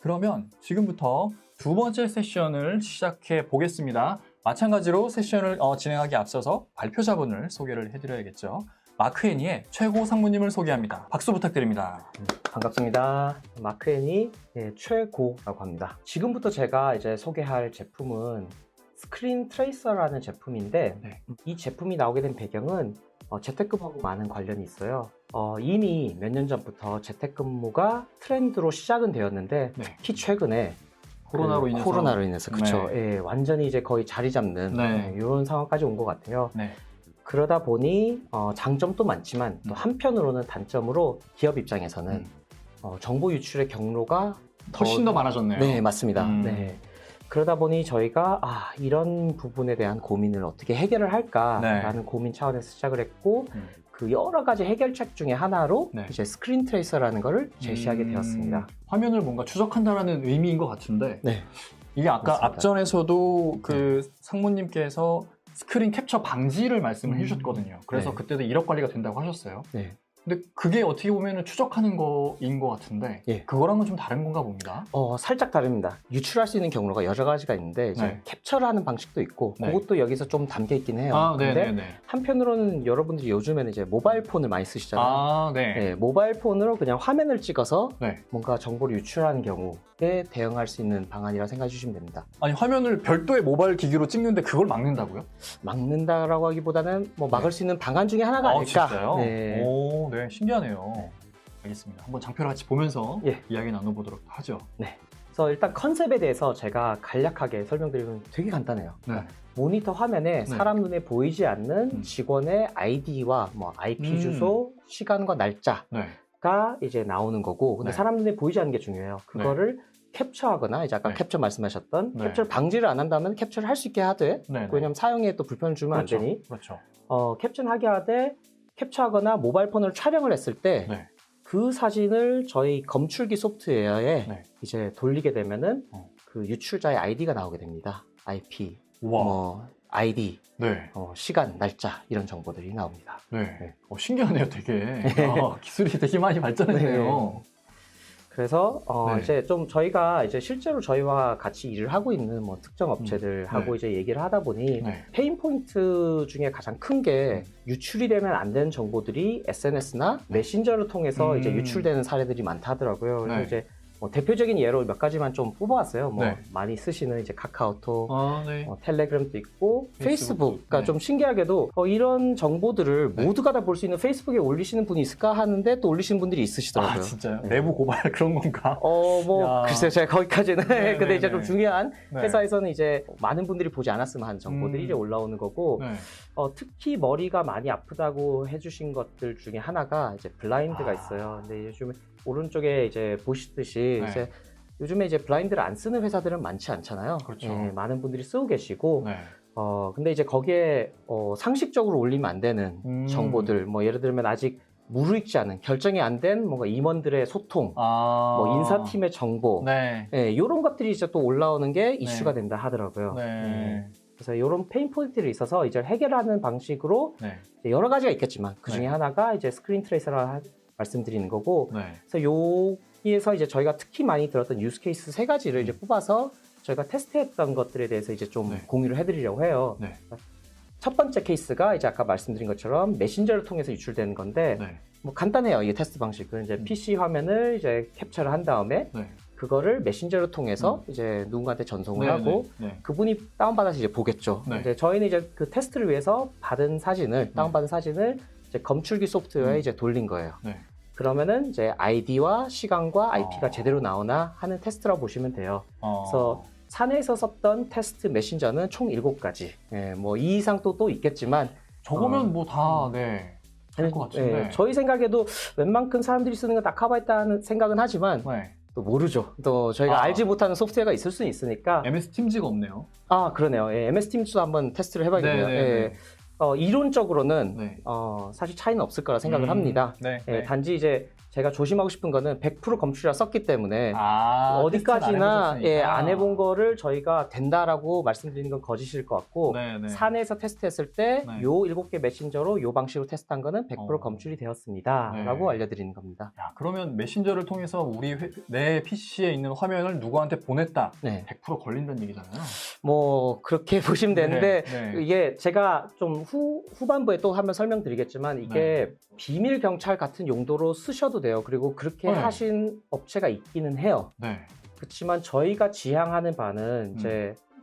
그러면 지금부터 두 번째 세션을 시작해 보겠습니다. 마찬가지로 세션을 진행하기 앞서서 발표자분을 소개를 해드려야겠죠. 마크 애니의 최고 상무님을 소개합니다. 박수 부탁드립니다. 반갑습니다. 마크 애니 최고라고 합니다. 지금부터 제가 이제 소개할 제품은 스크린 트레이서라는 제품인데 네. 이 제품이 나오게 된 배경은 재택근무하고 많은 관련이 있어요. 이미 몇 년 전부터 재택근무가 트렌드로 시작은 되었는데 네. 특히 최근에 코로나로 인해서 그쵸. 네. 예, 완전히 이제 거의 자리 잡는 네. 이런 상황까지 온 것 같아요. 네. 그러다 보니 장점도 많지만 또 한편으로는 단점으로 기업 입장에서는 정보 유출의 경로가 훨씬 더 많아졌네요. 네, 맞습니다. 네. 그러다 보니 저희가 이런 부분에 대한 고민을 어떻게 해결을 할까라는 고민 차원에서 시작을 했고 그 여러 가지 해결책 중에 하나로 이제 스크린 트레이서라는 것을 제시하게 되었습니다. 화면을 뭔가 추적한다는 의미인 것 같은데 네. 이게 아까 맞습니다. 앞전에서도 그 상무님께서 스크린 캡처 방지를 말씀을 해주셨거든요. 그래서 네. 그때도 이력 관리가 된다고 하셨어요. 네. 근데 그게 어떻게 보면 추적하는 거인 것 같은데 예. 그거랑은 좀 다른 건가 봅니다. 살짝 다릅니다. 유출할 수 있는 경로가 여러 가지가 있는데 이제 네. 캡처를 하는 방식도 있고 네. 그것도 여기서 좀 담겨 있긴 해요. 네, 근데 네. 한편으로는 여러분들이 요즘에는 이제 모바일 폰을 많이 쓰시잖아요. 네. 네, 모바일 폰으로 그냥 화면을 찍어서 네. 뭔가 뭔가 정보를 유출하는 경우에 대응할 수 있는 방안이라 생각해 주시면 됩니다. 아니 화면을 별도의 모바일 기기로 찍는데 그걸 막는다고요? 막는다라고 하기보다는 뭐 막을 수 있는 방안 중에 하나가 아닐까. 진짜요? 네. 오, 네, 신기하네요. 알겠습니다. 한번 장표를 같이 보면서 예. 이야기 나눠보도록 하죠. 네. 그래서 일단 컨셉에 대해서 제가 간략하게 설명드리면 되게 간단해요. 네. 모니터 화면에 사람 눈에 보이지 않는 직원의 아이디와 뭐 IP 주소, 시간과 날짜가 네. 이제 나오는 거고, 근데 네. 사람 눈에 보이지 않는 게 중요해요. 그거를 캡처하거나 이제 아까 네. 캡처 말씀하셨던 네. 캡처를 방지를 안 한다면 캡처를 할 수 있게 하되, 네. 왜냐면 사용에 또 불편을 주면 그렇죠. 안 되니, 그렇죠. 캡처는 하게 하되 캡처하거나 모바일 폰으로 촬영을 했을 때 네. 그 사진을 저희 검출기 소프트웨어에 네. 이제 돌리게 되면은 어. 그 유출자의 아이디가 나오게 됩니다. IP, 와. 아이디, 네. 시간, 날짜 이런 정보들이 나옵니다. 네. 네. 신기하네요, 되게. 기술이 되게 많이 발전했네요. 그래서 네. 이제 좀 저희가 이제 실제로 저희와 같이 일을 하고 있는 뭐 특정 업체들하고 네. 이제 얘기를 하다 보니 네. 페인 포인트 중에 가장 큰 게 유출이 되면 안 되는 정보들이 SNS나 메신저를 통해서 이제 유출되는 사례들이 많다 하더라고요. 그래서 네. 이제 뭐 대표적인 예로 몇 가지만 좀 뽑아왔어요. 뭐 네. 많이 쓰시는 이제 카카오톡, 네. 텔레그램도 있고 페이스북. 그러니까 네. 좀 신기하게도 이런 정보들을 네. 모두가 다 볼 수 있는 페이스북에 올리시는 분이 있을까 하는데 또 올리시는 분들이 있으시더라고요. 진짜요? 네. 내부 고발 그런 건가? 뭐 야. 글쎄요, 제가 거기까지는. 네, 근데 네, 이제 네. 좀 중요한 네. 회사에서는 이제 많은 분들이 보지 않았으면 하는 정보들이 이제 올라오는 거고, 네. 특히 머리가 많이 아프다고 해주신 것들 중에 하나가 이제 블라인드가 있어요. 근데 요즘 오른쪽에 이제 보시듯이 네. 이제 요즘에 이제 블라인드를 안 쓰는 회사들은 많지 않잖아요. 그렇죠. 예, 많은 분들이 쓰고 계시고, 네. 근데 이제 거기에 상식적으로 올리면 안 되는 정보들, 뭐 예를 들면 아직 무르익지 않은, 결정이 안 된 뭔가 임원들의 소통, 뭐 인사팀의 정보, 네. 이런 것들이 이제 또 올라오는 게 이슈가 된다 하더라고요. 네. 그래서 이런 페인 포인트를 있어서 이제 해결하는 방식으로 네. 여러 가지가 있겠지만 그 중에 네. 하나가 이제 스크린 트레이서라 말씀드리는 거고, 네. 그래서 여기에서 이제 저희가 특히 많이 들었던 유스 케이스 3가지를 이제 뽑아서 저희가 테스트했던 것들에 대해서 이제 좀 네. 공유를 해드리려고 해요. 네. 첫 번째 케이스가 이제 아까 말씀드린 것처럼 메신저를 통해서 유출되는 건데, 네. 뭐 간단해요. 이게 테스트 방식은 이제 PC 화면을 이제 캡처를 한 다음에 네. 그거를 메신저를 통해서 이제 누군가한테 전송을 네, 하고 네. 그분이 다운받아서 이제 보겠죠. 네. 이제 저희는 이제 그 테스트를 위해서 받은 사진을, 다운받은 사진을 이제 검출기 소프트웨어에 이제 돌린 거예요. 네. 그러면은 이제 아이디와 시간과 IP가 제대로 나오나 하는 테스트라고 보시면 돼요. 그래서 사내에서 썼던 테스트 메신저는 총 7가지. 뭐 이 이상 또 있겠지만 저거면 뭐 다 될 것 같은데. 저희 생각에도 웬만큼 사람들이 쓰는 건 다 커버했다는 생각은 하지만 네. 또 모르죠. 또 저희가 알지 못하는 소프트웨어가 있을 수는 있으니까. MS 팀즈가 없네요. 그러네요. MS 팀즈도 한번 테스트를 해봐야겠네요. 네. 이론적으로는 네. 사실 차이는 없을 거라 생각을 합니다. 네. 단지 이제 제가 조심하고 싶은 거는 100% 검출이라 썼기 때문에 어디까지나 안 해본 거를 저희가 된다라고 말씀드리는 건 거짓일 것 같고 네네. 사내에서 테스트했을 때 네. 요 7개 메신저로 요 방식으로 테스트한 거는 100% 검출이 되었습니다. 네. 라고 알려드리는 겁니다. 야, 그러면 메신저를 통해서 내 PC에 있는 화면을 누구한테 보냈다. 네. 100% 걸린다는 얘기잖아요. 뭐 그렇게 보시면 되는데 네. 이게 제가 좀 후반부에 또 한번 설명드리겠지만 이게 비밀 경찰 같은 용도로 쓰셔도 돼요. 그리고 그렇게 하신 업체가 있기는 해요. 네. 그렇지만 저희가 지향하는 바는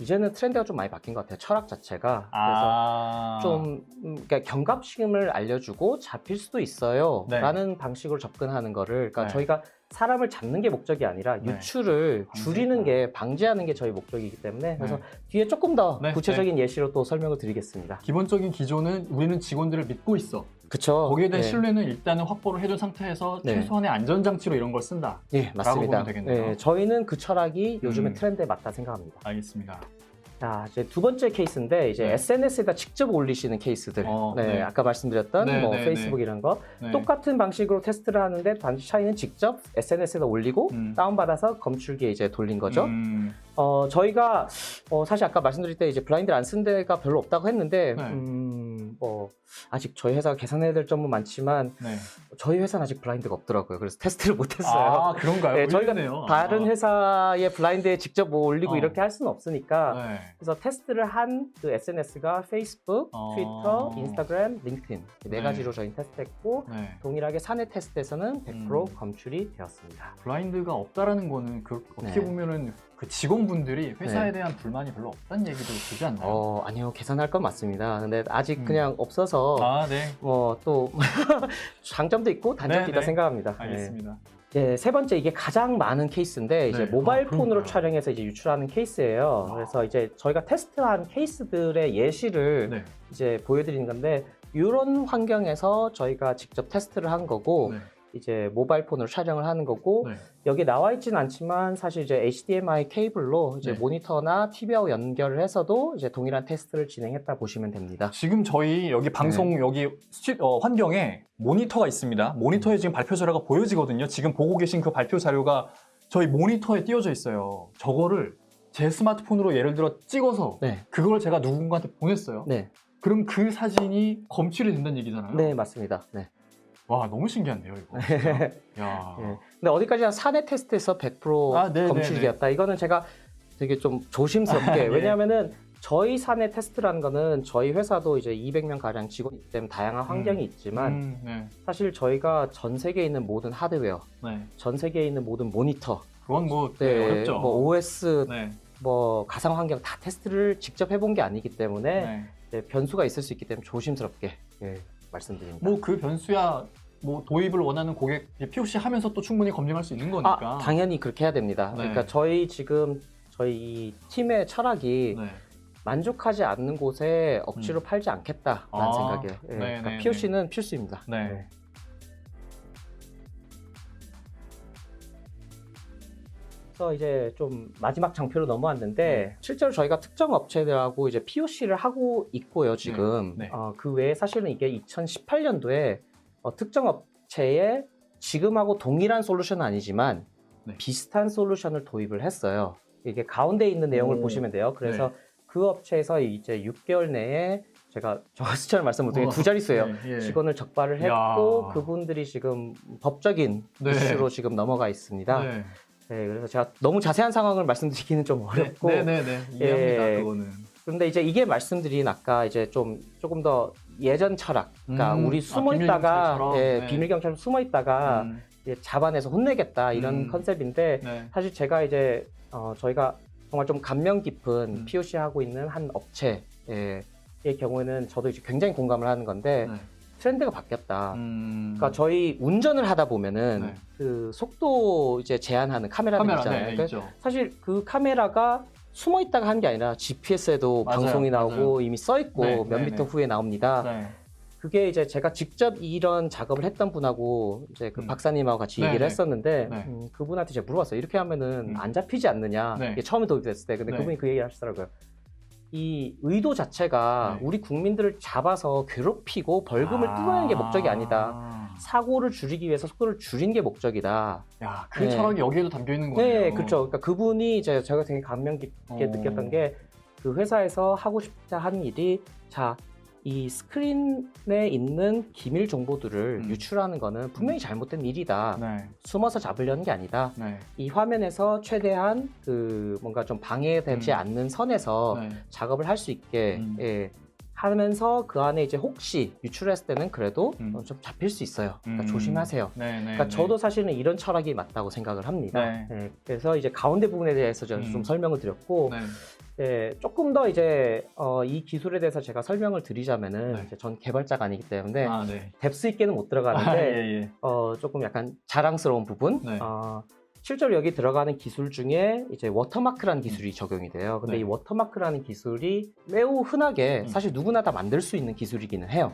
이제는 트렌드가 좀 많이 바뀐 것 같아요. 철학 자체가. 그래서 좀 그러니까 경각심을 알려주고 잡힐 수도 있어요. 라는 방식으로 접근하는 거를 그러니까 저희가 사람을 잡는 게 목적이 아니라 유출을 줄이는 게 방지하는 게 저희 목적이기 때문에 그래서 뒤에 조금 더 구체적인 예시로 또 설명을 드리겠습니다. 기본적인 기조는 우리는 직원들을 믿고 있어. 그쵸. 거기에 대한 신뢰는 일단은 확보를 해준 상태에서 최소한의 안전장치로 이런 걸 쓴다. 네, 맞습니다. 보면 되겠네요. 저희는 그 철학이 요즘의 트렌드에 맞다 생각합니다. 알겠습니다. 자, 이제 두 번째 케이스인데 이제 SNS에다 직접 올리시는 케이스들. 아까 말씀드렸던 페이스북 이런 거 똑같은 방식으로 테스트를 하는데 단지 차이는 직접 SNS에다 올리고 다운받아서 검출기에 이제 돌린 거죠. 저희가 사실 아까 말씀드릴 때 이제 블라인드를 안 쓴 데가 별로 없다고 했는데 아직 저희 회사가 개선해야 될 점은 많지만 저희 회사는 아직 블라인드가 없더라고요. 그래서 테스트를 못했어요. 그런가요? 저희가 다른 회사의 블라인드에 직접 올리고 이렇게 할 수는 없으니까 그래서 테스트를 한 그 SNS가 페이스북, 트위터, 인스타그램, 링크드인 네 가지로 저희 테스트했고 동일하게 사내 테스트에서는 100% 검출이 되었습니다. 블라인드가 없다라는 거는 어떻게 보면은 그 직원분들이 회사에 대한 불만이 별로 없다는 얘기도 되지 않나요? 아니요. 개선할 건 맞습니다. 근데 아직 그냥 없어서 또 장점도 있고 단점도 있다 생각합니다. 알겠습니다. 세 번째 이게 가장 많은 케이스인데 이제 모바일 폰으로 촬영해서 이제 유출하는 케이스예요. 그래서 이제 저희가 테스트한 케이스들의 예시를 이제 보여드리는 건데 이런 환경에서 저희가 직접 테스트를 한 거고 이제 모바일 폰으로 촬영을 하는 거고 여기 나와 있지는 않지만 사실 이제 HDMI 케이블로 이제 모니터나 TV하고 연결을 해서도 이제 동일한 테스트를 진행했다 보시면 됩니다. 지금 저희 여기 방송 여기 환경에 모니터가 있습니다. 모니터에 지금 발표 자료가 보여지거든요. 지금 보고 계신 그 발표 자료가 저희 모니터에 띄워져 있어요. 저거를 제 스마트폰으로 예를 들어 찍어서 그걸 제가 누군가한테 보냈어요. 그럼 그 사진이 검출이 된다는 얘기잖아요. 네, 맞습니다. 와, 너무 신기한데요, 이거. 야. 근데 어디까지나 사내 테스트에서 100% 검출이 되었다. 이거는 제가 되게 좀 조심스럽게 왜냐하면은 저희 사내 테스트라는 거는 저희 회사도 이제 200명 가량 직원이 있기 때문에 다양한 환경이 있지만 사실 저희가 전 세계에 있는 모든 하드웨어, 전 세계에 있는 모든 모니터, 그건 어렵죠. OS, 가상 환경 다 테스트를 직접 해본 게 아니기 때문에 변수가 있을 수 있기 때문에 조심스럽게 말씀드립니다. 그 변수야 도입을 원하는 고객 POC 하면서 또 충분히 검증할 수 있는 거니까. 당연히 그렇게 해야 됩니다. 그러니까 저희 팀의 철학이 만족하지 않는 곳에 억지로 팔지 않겠다라는 생각이에요. 그러니까 POC는 필수입니다. 그래서 이제 좀 마지막 장표로 넘어왔는데 실제로 저희가 특정 업체들하고 이제 POC를 하고 있고요, 지금. 그 외에 사실은 이게 2018년도에 특정 업체에 지금하고 동일한 솔루션은 아니지만 비슷한 솔루션을 도입을 했어요. 이게 가운데 있는 내용을 보시면 돼요. 그래서 그 업체에서 이제 6개월 내에 제가 숫자를 말씀 못드리게 두 자릿수예요. 직원을 적발을 했고 그분들이 지금 법적인 이슈로 지금 넘어가 있습니다. 그래서 제가 너무 자세한 상황을 말씀드리기는 좀 어렵고. 이해합니다, 그거는. 근데 이제 이게 말씀드린 아까 이제 조금 더 예전 철학, 그러니까 우리 숨어 있다가 비밀 경찰로 숨어 있다가 잡아내서 혼내겠다 이런 컨셉인데 사실 제가 이제 저희가 정말 좀 감명 깊은 POC 하고 있는 한 업체의 경우에는 저도 이제 굉장히 공감을 하는 건데. 트렌드가 바뀌었다. 그러니까 저희 운전을 하다 보면은 그 속도 이제 제한하는 카메라들 있잖아요. 그러니까 사실 그 카메라가 숨어 있다가 한 게 아니라 GPS에도 방송이 나오고 이미 써 있고 몇 미터 후에 나옵니다. 그게 이제 제가 직접 이런 작업을 했던 분하고 이제 그 박사님하고 같이 얘기를 했었는데 그분한테 제가 물어봤어요. 이렇게 하면은 안 잡히지 않느냐. 이게 처음에 도입됐을 때. 근데 그분이 그 얘기를 하시더라고요. 이 의도 자체가 우리 국민들을 잡아서 괴롭히고 벌금을 뜯어내는 게 목적이 아니다. 사고를 줄이기 위해서 속도를 줄인 게 목적이다. 야, 그 철학이 여기에도 담겨 있는 거네요. 네, 그렇죠. 그러니까 그분이 이제 제가 되게 감명 깊게 느꼈던 게 그 회사에서 하고 싶다 한 일이 이 스크린에 있는 기밀 정보들을 유출하는 거는 분명히 잘못된 일이다. 네. 숨어서 잡으려는 게 아니다. 네. 이 화면에서 최대한 뭔가 좀 방해되지 않는 선에서 작업을 할 수 있게 하면서 그 안에 이제 혹시 유출했을 때는 그래도 좀 잡힐 수 있어요. 그러니까 조심하세요. 그러니까 저도 사실은 이런 철학이 맞다고 생각을 합니다. 그래서 이제 가운데 부분에 대해서 제가 좀 설명을 드렸고, 조금 더 이제 이 기술에 대해서 제가 설명을 드리자면은 이제 전 개발자가 아니기 때문에 뎁스 있게는 못 들어가는데 조금 약간 자랑스러운 부분. 실제로 여기 들어가는 기술 중에 이제 워터마크라는 기술이 적용이 돼요. 근데 이 워터마크라는 기술이 매우 흔하게 사실 누구나 다 만들 수 있는 기술이기는 해요.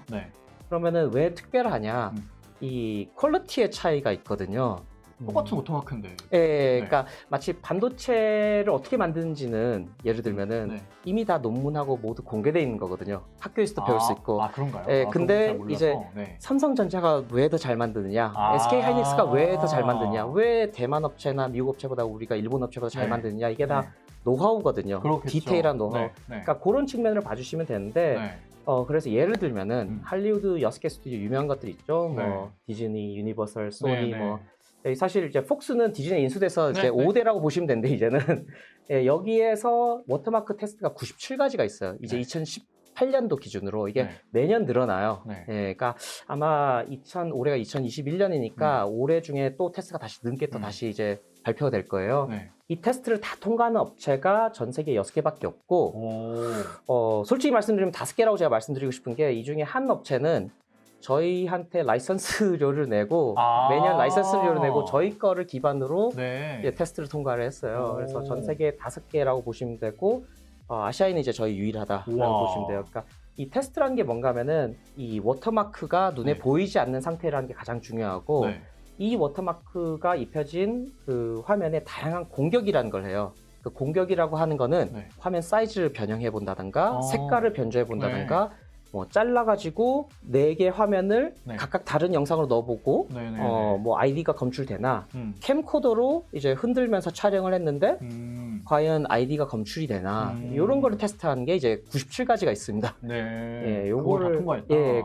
그러면은 왜 특별하냐? 이 퀄리티의 차이가 있거든요. 똑같은 워터마크인데. 그러니까 마치 반도체를 어떻게 만드는지는 예를 들면은 이미 다 논문하고 모두 공개되어 있는 거거든요. 학교에서도 배울 수 있고. 그런가요? 근데 이제 삼성전자가 왜 더 잘 만드느냐, SK하이닉스가 왜 더 잘 만드냐, 왜 대만 업체나 미국 업체보다 우리가 일본 업체보다 잘 만드느냐, 이게 다 노하우거든요. 그렇겠죠. 디테일한 노하우. 그러니까 그런 측면을 봐주시면 되는데. 그래서 예를 들면은 할리우드 6개 스튜디오 유명한 것들 있죠. 뭐 디즈니, 유니버설, 소니 사실 이제 폭스는 디즈니 인수돼서 이제 5대라고 보시면 되는데 이제는 여기에서 워터마크 테스트가 97가지가 있어요. 이제 2018년도 기준으로 이게 매년 늘어나요. 그러니까 아마 올해가 2021년이니까 올해 중에 또 테스트가 다시 늦게 또 다시 이제 발표가 될 거예요. 이 테스트를 다 통과하는 업체가 전 세계 6개밖에 없고, 솔직히 말씀드리면 5개라고 제가 말씀드리고 싶은 게, 이 중에 한 업체는 저희한테 라이선스료를 내고 매년 라이선스료를 내고 저희 거를 기반으로 테스트를 통과를 했어요. 그래서 전 세계 5개라고 보시면 되고, 아시아인은 이제 저희 유일하다라고 보시면 돼요. 그러니까 이 테스트라는 게 뭔가 하면은 이 워터마크가 눈에 보이지 않는 상태라는 게 가장 중요하고, 이 워터마크가 입혀진 그 화면에 다양한 공격이라는 걸 해요. 그 공격이라고 하는 거는 화면 사이즈를 변형해 본다든가 색깔을 변조해 본다든가 뭐 잘라가지고 4개 화면을 각각 다른 영상으로 넣어보고 뭐 아이디가 검출되나, 캠코더로 이제 흔들면서 촬영을 했는데 과연 아이디가 검출이 되나, 이런 거를 테스트하는 게 이제 97가지가 있습니다. 요거를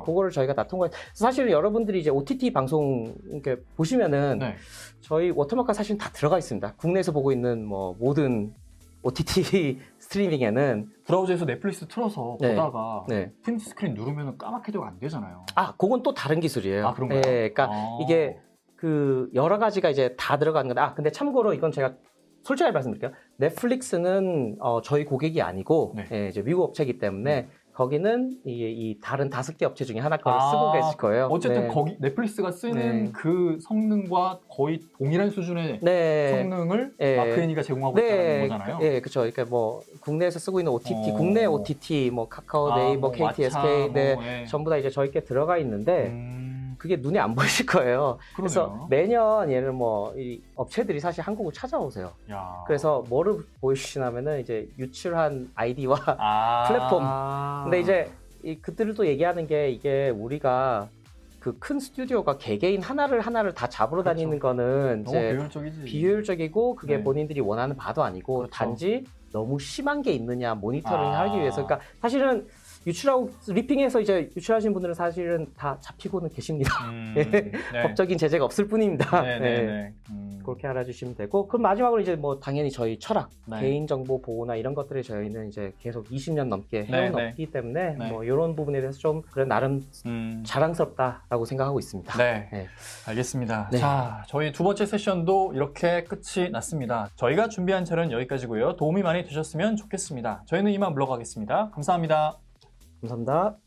그거를 저희가 다 통과했. 사실 여러분들이 이제 OTT 방송 이렇게 보시면은 저희 워터마크가 사실 다 들어가 있습니다. 국내에서 보고 있는 뭐 모든 OTT 스트리밍에는 브라우저에서 넷플릭스 틀어서 보다가 프린트 스크린 누르면 까맣게 되고 안 되잖아요. 그건 또 다른 기술이에요. 그런가요? 그러니까 이게 그 여러 가지가 이제 다 들어가는 건데, 근데 참고로 이건 제가 솔직하게 말씀드릴게요. 넷플릭스는 저희 고객이 아니고 이제 미국 업체이기 때문에 거기는 이 다른 5개 업체 중에 하나 거를 쓰고 계실 거예요. 어쨌든 거기 넷플릭스가 쓰는 그 성능과 거의 동일한 수준의 성능을 마크애니가 제공하고 있다는 거잖아요. 그렇죠. 그러니까 뭐 국내에서 쓰고 있는 OTT, 국내 OTT, 뭐 카카오, 네이버, KT, SK, 전부 다 이제 저희께 들어가 있는데 그게 눈에 안 보이실 거예요. 그래서 매년 얘를 이 업체들이 사실 한국을 찾아오세요. 그래서 뭐를 보여주시냐면은 이제 유출한 아이디와 플랫폼. 근데 이제 그들도 얘기하는 게, 이게 우리가 그 큰 스튜디오가 개개인 하나를 다 잡으러 다니는 거는 이제 비효율적이고 그게 본인들이 원하는 바도 아니고 단지 너무 심한 게 있느냐 모니터링 하기 위해서. 그러니까 사실은 유출하고 리핑해서 이제 유출하신 분들은 사실은 다 잡히고는 계십니다. 법적인 제재가 없을 뿐입니다. 그렇게 알아주시면 되고, 그럼 마지막으로 이제 뭐 당연히 저희 철학, 개인정보 보호나 이런 것들을 저희는 이제 계속 20년 넘게 해온 업이기 때문에 뭐 이런 부분에 대해서 좀 그래 나름 자랑스럽다라고 생각하고 있습니다. 알겠습니다. 자, 저희 두 번째 세션도 이렇게 끝이 났습니다. 저희가 준비한 자료는 여기까지고요. 도움이 많이 되셨으면 좋겠습니다. 저희는 이만 물러가겠습니다. 감사합니다. 감사합니다.